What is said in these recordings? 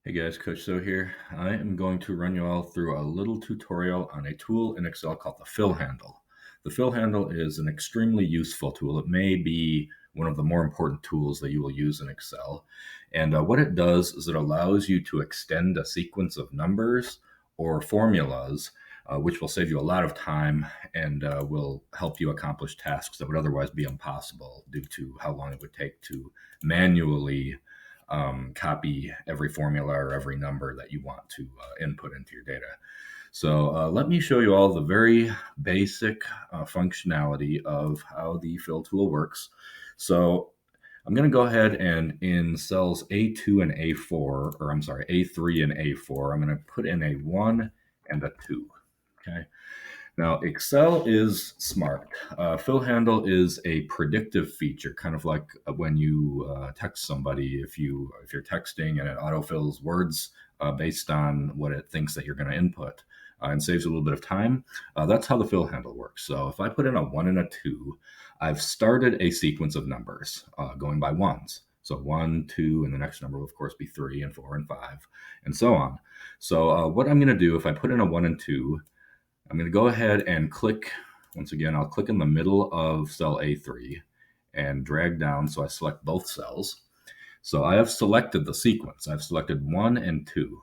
Hey guys, Coach So here. I am going to run you all through a little tutorial on a tool in Excel called the fill handle. The fill handle is an extremely useful tool. It may be one of the more important tools that you will use in Excel. And what it does is it allows you to extend a sequence of numbers or formulas, which will save you a lot of time and will help you accomplish tasks that would otherwise be impossible due to how long it would take to manually copy every formula or every number that you want to input into your data. So let me show you all the very basic functionality of how the fill tool works. So I'm going to go ahead and in cells A2 and A4, or I'm sorry, A3 and A4, I'm going to put in a 1 and a 2. Okay. Now, Excel is smart. Fill handle is a predictive feature, kind of like when you text somebody. If you're texting and it autofills words based on what it thinks that you're going to input, and saves a little bit of time. That's how the fill handle works. So if I put in a 1 and a 2, I've started a sequence of numbers going by ones. So 1, 2, and the next number will, of course, be 3 and 4 and 5, and so on. So what I'm going to do if I put in a 1 and 2, I'm going to go ahead and click, once again, I'll click in the middle of cell A3 and drag down so I select both cells. So I have selected the sequence. I've selected 1 and 2.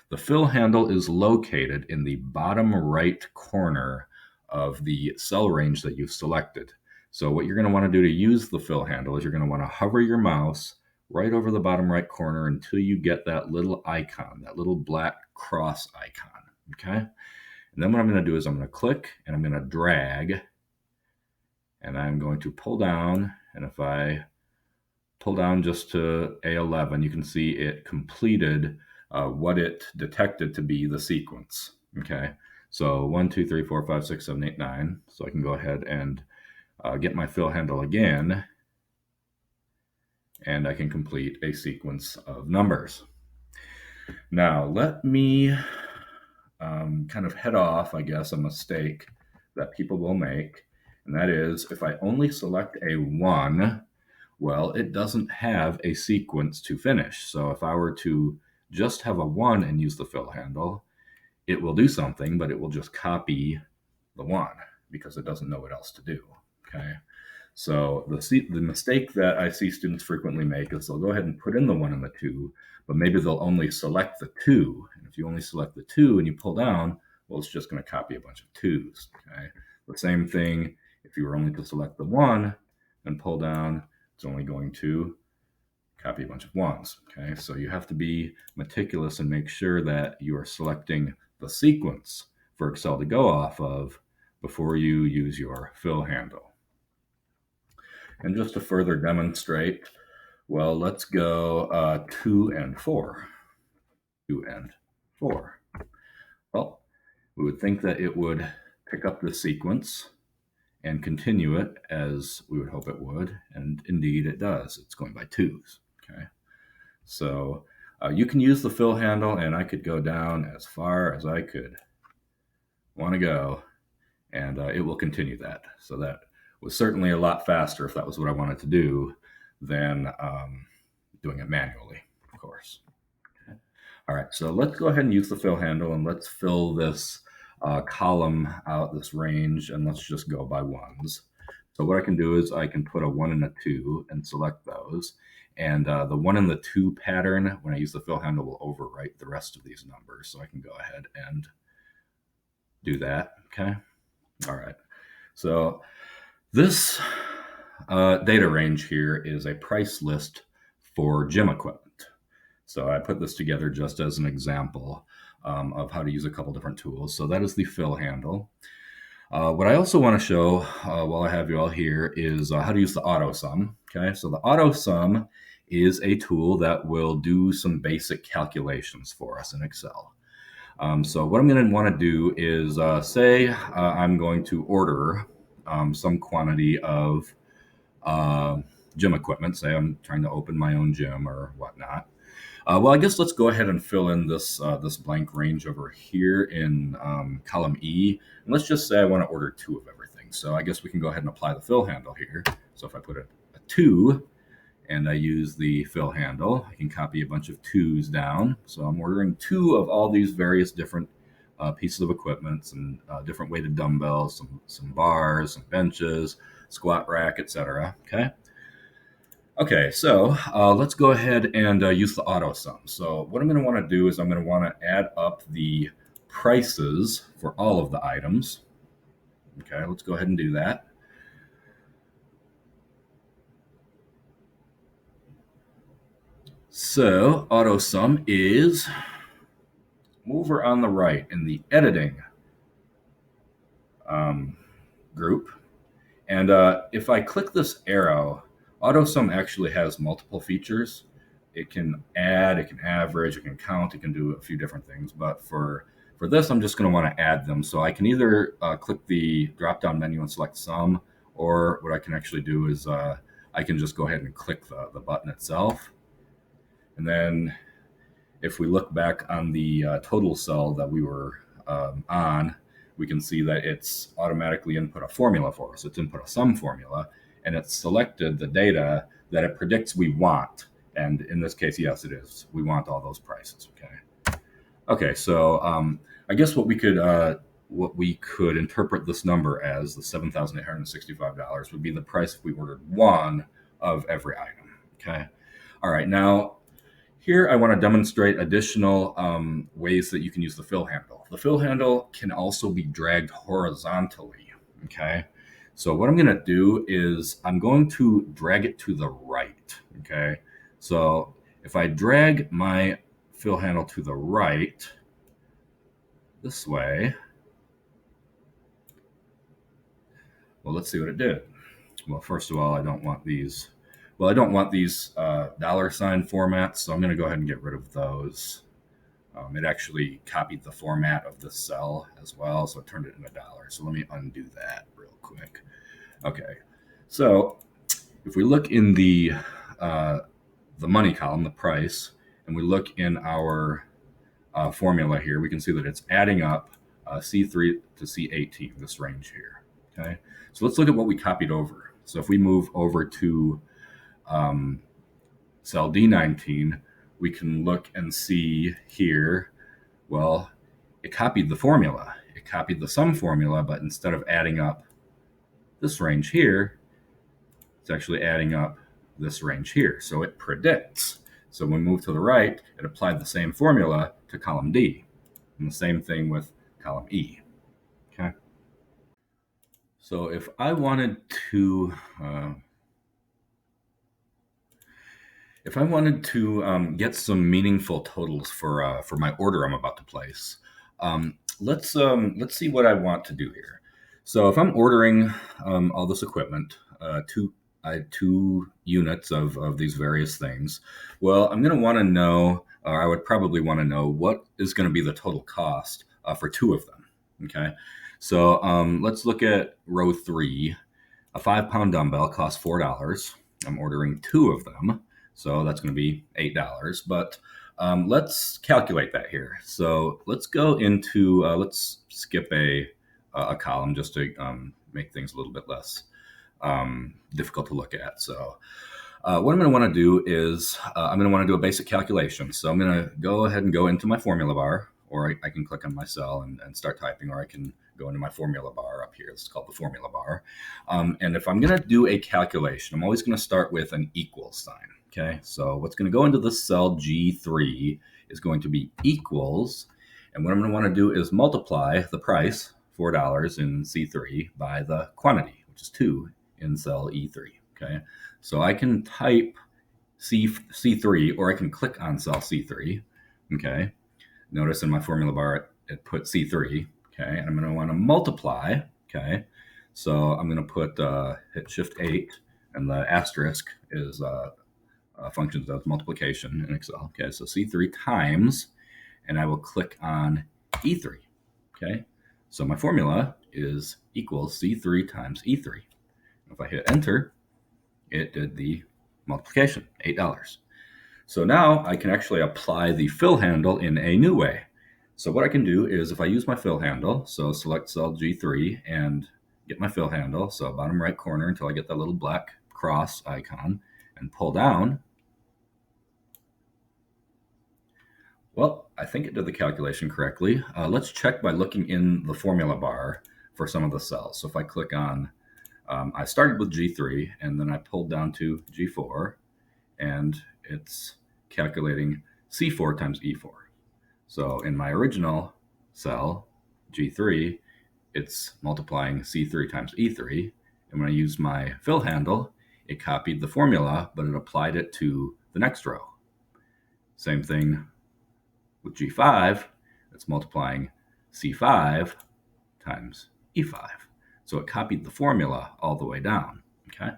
The fill handle is located in the bottom right corner of the cell range that you've selected. So what you're going to want to do to use the fill handle is you're going to want to hover your mouse right over the bottom right corner until you get that little icon, that little black cross icon. Okay. And then what I'm going to do is I'm going to click and I'm going to drag and I'm going to pull down. And if I pull down just to A11, you can see it completed what it detected to be the sequence. Okay. So 1, 2, 3, 4, 5, 6, 7, 8, 9. So I can go ahead and get my fill handle again. And I can complete a sequence of numbers. Now let me kind of head off, I guess, a mistake that people will make. And that is if I only select a 1, well, it doesn't have a sequence to finish. So if I were to just have a 1 and use the fill handle, it will do something, but it will just copy the 1 because it doesn't know what else to do. Okay. So the mistake that I see students frequently make is they'll go ahead and put in the 1 and the 2, but maybe they'll only select the 2. And if you only select the 2 and you pull down, well, it's just going to copy a bunch of 2s. Okay. The same thing if you were only to select the 1 and pull down, it's only going to copy a bunch of 1s. Okay. So you have to be meticulous and make sure that you are selecting the sequence for Excel to go off of before you use your fill handle. And just to further demonstrate, well, let's go 2 and 4. 2 and 4. Well, we would think that it would pick up the sequence and continue it as we would hope it would. And indeed it does. It's going by 2s. Okay. So you can use the fill handle, and I could go down as far as I could want to go, and it will continue that. So that was certainly a lot faster if that was what I wanted to do than doing it manually, of course. Okay. All right, so let's go ahead and use the fill handle, and let's fill this column out, this range, and let's just go by ones. So what I can do is I can put a 1 and a 2 and select those. And the 1 and the 2 pattern, when I use the fill handle, will overwrite the rest of these numbers. So I can go ahead and do that. Okay. All right. So this data range here is a price list for gym equipment. So I put this together just as an example of how to use a couple different tools. So that is the fill handle. What I also want to show while I have you all here is how to use the auto sum. Okay, so the auto sum is a tool that will do some basic calculations for us in Excel. So what I'm going to want to do is say I'm going to order some quantity of gym equipment. Say I'm trying to open my own gym or whatnot. Well, I guess let's go ahead and fill in this this blank range over here in column E. And let's just say I want to order 2 of everything. So I guess we can go ahead and apply the fill handle here. So if I put a 2 and I use the fill handle, I can copy a bunch of 2s down. So I'm ordering 2 of all these various different pieces of equipment and different weighted dumbbells, some bars, some benches, squat rack, etc. Okay, so let's go ahead and use the auto sum. So what I'm going to want to do is I'm going to want to add up the prices for all of the items. Okay, let's go ahead and do that. So auto sum is over on the right in the editing group. And if I click this arrow, AutoSum actually has multiple features. It can add, it can average, it can count, it can do a few different things. But for this, I'm just going to want to add them. So I can either click the drop-down menu and select sum, or what I can actually do is I can just go ahead and click the button itself. And then if we look back on the total cell that we were on, we can see that it's automatically input a formula for us. It's input a sum formula, and it's selected the data that it predicts we want. And in this case, yes, it is. We want all those prices. Okay. So I guess what we could interpret this number as, the $7,865, would be the price if we ordered 1 of every item. Okay. All right. Now, here I want to demonstrate additional ways that you can use the fill handle. The fill handle can also be dragged horizontally. Okay. So what I'm going to do is I'm going to drag it to the right. Okay. So if I drag my fill handle to the right this way, well, let's see what it did. Well, first of all, I don't want these dollar sign formats, so I'm going to go ahead and get rid of those. It actually copied the format of the cell as well, so it turned it into $. So let me undo that real quick. Okay, so if we look in the money column, the price, and we look in our formula here, we can see that it's adding up C3 to C18, this range here. Okay, so let's look at what we copied over. So if we move over to cell D19, we can look and see here, well, it copied the formula. It copied the sum formula, but instead of adding up this range here, it's actually adding up this range here. So it predicts. So when we move to the right, it applied the same formula to column D. And the same thing with column E. Okay. So if I wanted to get some meaningful totals for my order I'm about to place, let's see what I want to do here. So if I'm ordering all this equipment, two units of these various things, well, I'm going to want to know, or I would probably want to know, what is going to be the total cost for 2 of them. Okay, so let's look at row 3. A 5-pound dumbbell costs $4. I'm ordering 2 of them. So that's going to be $8. But let's calculate that here. So let's go into, let's skip a column just to make things a little bit less difficult to look at. So what I'm going to want to do is I'm going to want to do a basic calculation. So I'm going to go ahead and go into my formula bar, or I can click on my cell and start typing, or I can go into my formula bar up here. This is called the formula bar. And if I'm going to do a calculation, I'm always going to start with an equal sign. Okay, so what's going to go into this cell G3 is going to be equals, and what I'm going to want to do is multiply the price, $4 in C3, by the quantity, which is 2 in cell E3. Okay, so I can type C3, or I can click on cell C3. Okay, notice in my formula bar it put C3. Okay, and I'm going to want to multiply. Okay, so I'm going to put hit Shift 8, and the asterisk is functions as multiplication in Excel. Okay, so C3 times, and I will click on E3. Okay, so my formula is equals C3 times E3. If I hit enter, it did the multiplication, $8. So now I can actually apply the fill handle in a new way. So what I can do is, if I use my fill handle, so select cell G3 and get my fill handle, so bottom right corner until I get that little black cross icon, and pull down, well, I think it did the calculation correctly. Let's check by looking in the formula bar for some of the cells. So if I click on, I started with G3 and then I pulled down to G4 and it's calculating C4 times E4. So in my original cell, G3, it's multiplying C3 times E3. And when I used my fill handle, it copied the formula, but it applied it to the next row. Same thing with G5, it's multiplying C5 times E5. So it copied the formula all the way down, okay?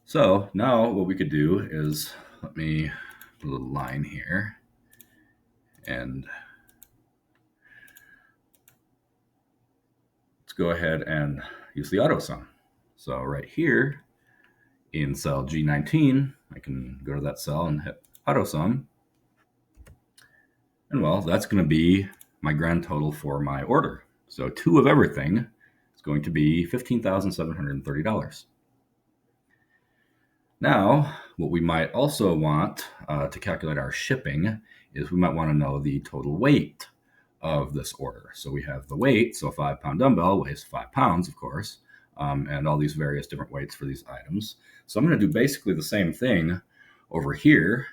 So now what we could do is, let me put a little line here, and let's go ahead and use the AutoSum. So right here in cell G19, I can go to that cell and hit AutoSum. And well, that's going to be my grand total for my order. So 2 of everything is going to be $15,730. Now, what we might also want to calculate our shipping is we might want to know the total weight of this order. So we have the weight, so a 5-pound dumbbell weighs 5 pounds, of course, and all these various different weights for these items. So I'm going to do basically the same thing over here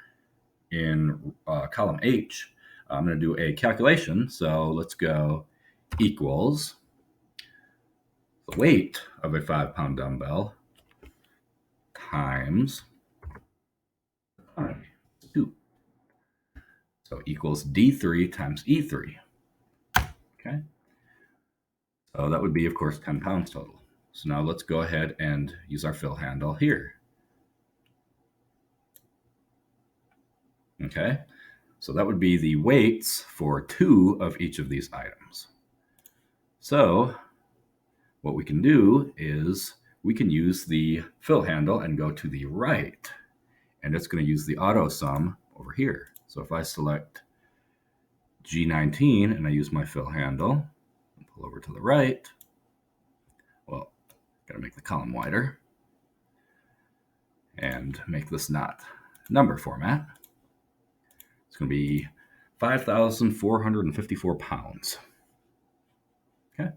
in column H. I'm going to do a calculation. So let's go equals the weight of a 5-pound dumbbell times 2. So equals D3 times E3. Okay. So that would be, of course, 10 pounds total. So now let's go ahead and use our fill handle here. Okay. So that would be the weights for 2 of each of these items. So what we can do is we can use the fill handle and go to the right, and it's going to use the AutoSum over here. So if I select G19 and I use my fill handle and pull over to the right, well, got to make the column wider and make this not number format. It's going to be 5,454 pounds. Okay.